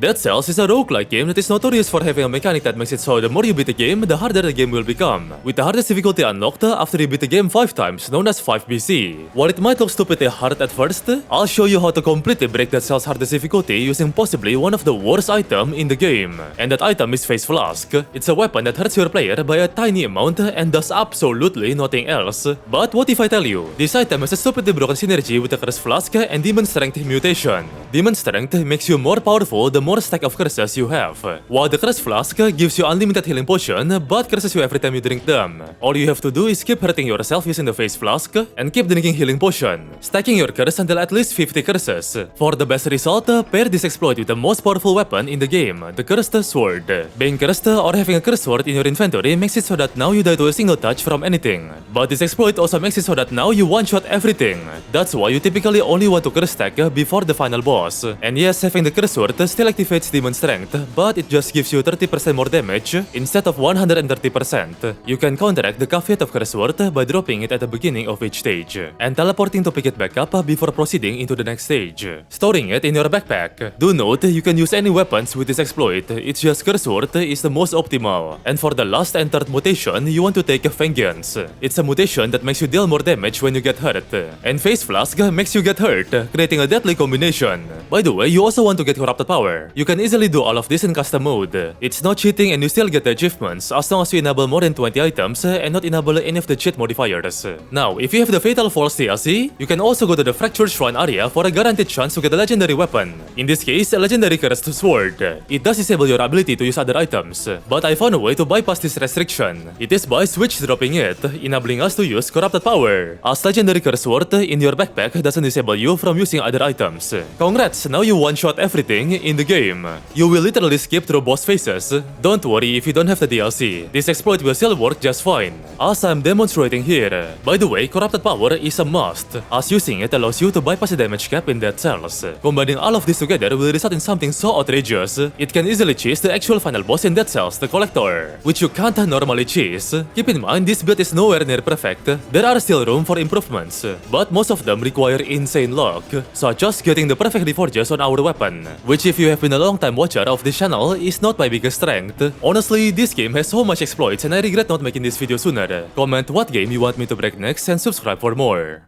Dead Cells is a roguelike game that is notorious for having a mechanic that makes it so the more you beat the game, the harder the game will become, with the hardest difficulty unlocked after you beat the game 5 times, known as 5BC. While it might look stupidly hard at first, I'll show you how to completely break Dead Cells' hardest difficulty using possibly one of the worst items in the game. And that item is Face Flask. It's a weapon that hurts your player by a tiny amount and does absolutely nothing else. But what if I tell you, this item has a stupidly broken synergy with the Curse Flask and Demon Strength mutation. Demon Strength makes you more powerful the more stack of curses you have, while the Curse Flask gives you unlimited healing potion but curses you every time you drink them. All you have to do is keep hurting yourself using the Face Flask and keep drinking healing potion, stacking your curse until at least 50 curses. For the best result, pair this exploit with the most powerful weapon in the game, the Cursed Sword. Being cursed or having a cursed sword in your inventory makes it so that now you die to a single touch from anything. But this exploit also makes it so that now you one-shot everything. That's why you typically only want to curse stack before the final boss. And yes, having the Cursed Sword still activates Demon Strength, but it just gives you 30% more damage instead of 130%. You can counteract the caveat of Cursed Sword by dropping it at the beginning of each stage, and teleporting to pick it back up before proceeding into the next stage. Storing it in your backpack. Do note, you can use any weapons with this exploit, it's just Cursed Sword is the most optimal. And for the last and third mutation, you want to take Vengeance. It's a mutation that makes you deal more damage when you get hurt. And Face Flask makes you get hurt, creating a deadly combination. By the way, you also want to get Corrupted Power. You can easily do all of this in custom mode. It's not cheating and you still get the achievements as long as you enable more than 20 items and not enable any of the cheat modifiers. Now, if you have the Fatal Falls DLC, you can also go to the Fractured Shrine area for a guaranteed chance to get a legendary weapon. In this case, a legendary Cursed Sword. It does disable your ability to use other items, but I found a way to bypass this restriction. It is by switch dropping it, enabling us to use Corrupted Power, as legendary Cursed Sword in your backpack doesn't disable you from using other items. Congrats, now you one-shot everything in the game. You will literally skip through boss phases. Don't worry if you don't have the DLC, this exploit will still work just fine, as I'm demonstrating here. By the way, Corrupted Power is a must, as using it allows you to bypass the damage cap in Dead Cells. Combining all of this together will result in something so outrageous, it can easily chase the actual final boss in Dead Cells, the Collector, which you can't normally chase. Keep in mind, this build is nowhere near perfect. There are still room for improvements, but most of them require insane luck, such as getting the perfect reforges on our weapon, which if you have been a long time watcher of this channel is not my biggest strength. Honestly, this game has so much exploits and I regret not making this video sooner. Comment what game you want me to break next and subscribe for more.